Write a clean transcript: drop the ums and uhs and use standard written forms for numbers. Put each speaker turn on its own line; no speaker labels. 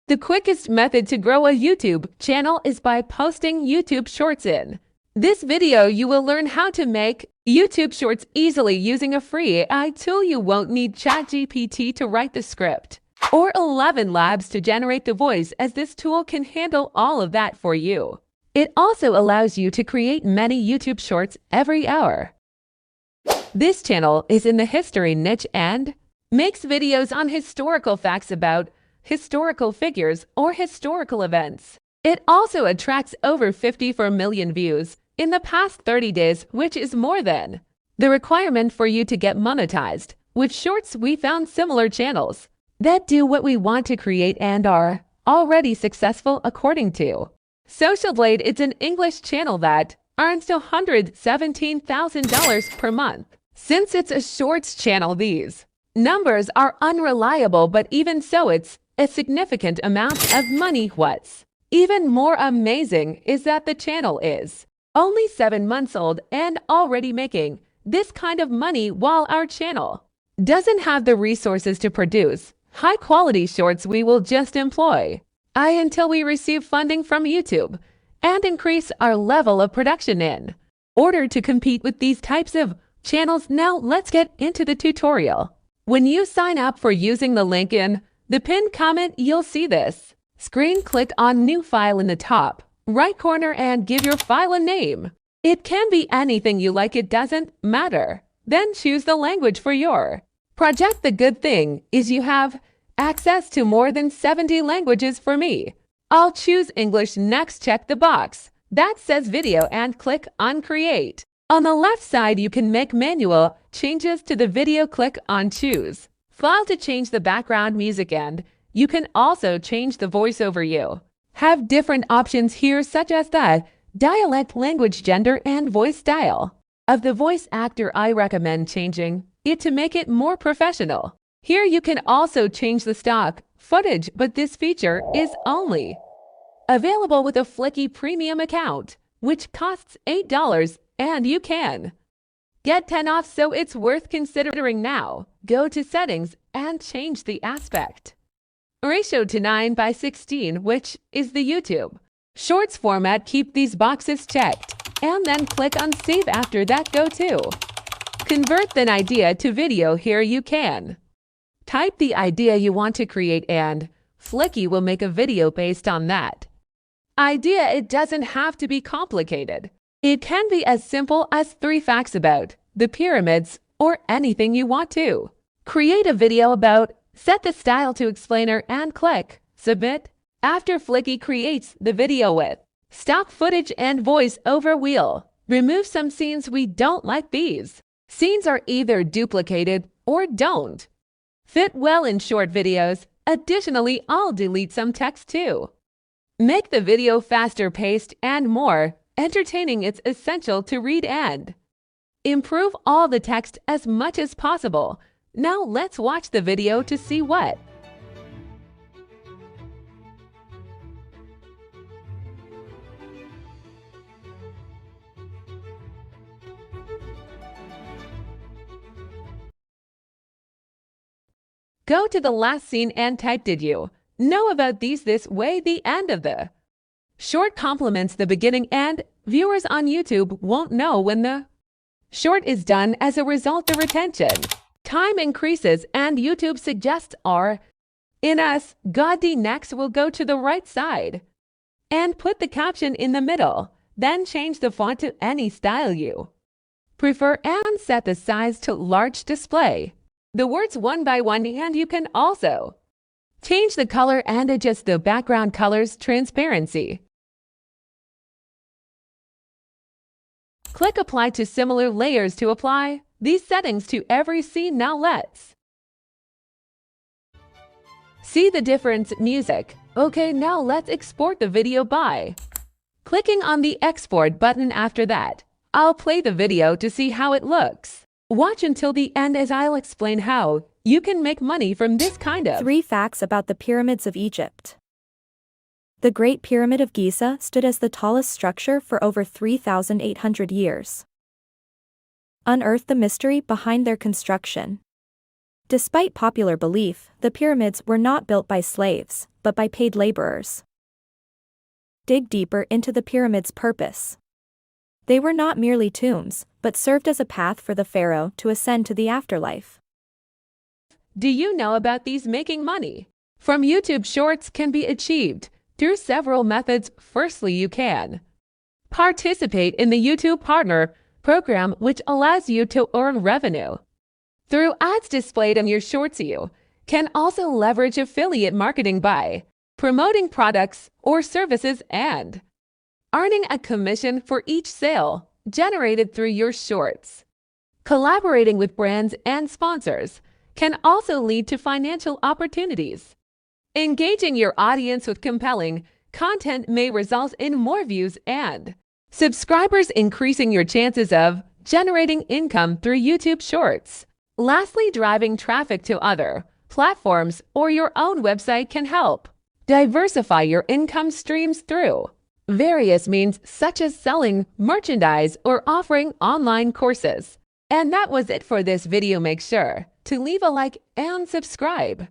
The quickest method to grow a YouTube channel is by posting YouTube Shorts in. This video you will learn how to make YouTube Shorts easily using a free AI tool. You won't need ChatGPT to write the script or 11 Labs to generate the voice, as this tool can handle all of that for you. It also allows you to create many YouTube Shorts every hour. This channel is in the history niche and makes videos on historical facts about historical figures or historical events. It also attracts over 54 million views in the past 30 days, which is more than the requirement for you to get monetized. With Shorts, we found similar channels that do what we want to create and are already successful. According to Social Blade, it's an English channel that earns $117,000 per month. Since it's a Shorts channel, these numbers are unreliable, but even so, it's a significant amount of money. What's even more amazing is that the channel is only 7 months old and already making this kind of money, while our channel doesn't have the resources to produce high-quality shorts. We will just employ AI until we receive funding from YouTube and increase our level of production in order to compete with these types of channels. Now let's get into the tutorial. When you sign up for using the link in the pinned comment, you'll see this screen. Click on New File in the top right corner and give your file a name. It can be anything you like, it doesn't matter. Then choose the language for your project. The good thing is you have access to more than 70 languages. For me, I'll choose English. Next, check the box that says video and click on Create. On the left side, you can make manual changes to the video. Click on Choose File to change the background music, and you can also change the voiceover. You have different options here, such as the dialect, language, gender, and voice style of the voice actor. I recommend changing it to make it more professional. Here you can also change the stock footage, but this feature is only available with a Flicky Premium account, which costs $8, and you can get 10 off, so it's worth considering now. Go to Settings and change the aspect ratio to 9:16, which is the YouTube Shorts format. Keep these boxes checked and then click on Save. After that, go to Convert an idea to video. Here you can type the idea you want to create, and Flicky will make a video based on that idea. It doesn't have to be complicated. It can be as simple as 3 facts about the pyramids or anything you want to create a video about. Set the style to explainer and click Submit. After, Flicky creates the video with stock footage and voice over. We'll remove some scenes we don't like. These scenes are either duplicated or don't fit well in short videos. Additionally, I'll delete some text to make the video faster paced and more entertaining. It's essential to read and improve all the text as much as possible. Now let's watch the video to see what Go to the last scene and type "Did you know about these?" This way, the end of the short complements the beginning, and viewers on YouTube won't know when the short is done. As a result, the retention time increases and YouTube suggests R in us. Gaudy. Next, we'll go to the right side and put the caption in the middle. Then change the font to any style you prefer and set the size to large. Display the words one by one, and you can also change the color and adjust the background color's transparency. Click Apply to similar layers to apply these settings to every scene. Now let's see the difference. Music. Okay, now let's export the video by clicking on the Export button. After that, I'll play the video to see how it looks. Watch until the end, as I'll explain how you can make money from this kind of
3 facts about the pyramids of Egypt. The Great Pyramid of Giza stood as the tallest structure for over 3,800 years. Unearth the mystery behind their construction. Despite popular belief, the pyramids were not built by slaves, but by paid laborers. Dig deeper into the pyramid's purpose. They were not merely tombs, but served as a path for the pharaoh to ascend to the afterlife.
Do you know about these making money from YouTube Shorts can be achieved through several methods? Firstly, you can participate in the YouTube Partner program, which allows you to earn revenue through ads displayed on your shorts. You can also leverage affiliate marketing by promoting products or services and earning a commission for each sale generated through your shorts. Collaborating with brands and sponsors can also lead to financial opportunities. Engaging your audience with compelling content may result in more views and subscribers, increasing your chances of generating income through YouTube Shorts. Lastly, driving traffic to other platforms or your own website can help diversify your income streams through various means such as selling merchandise or offering online courses. And that was it for this video. Make sure to leave a like and subscribe.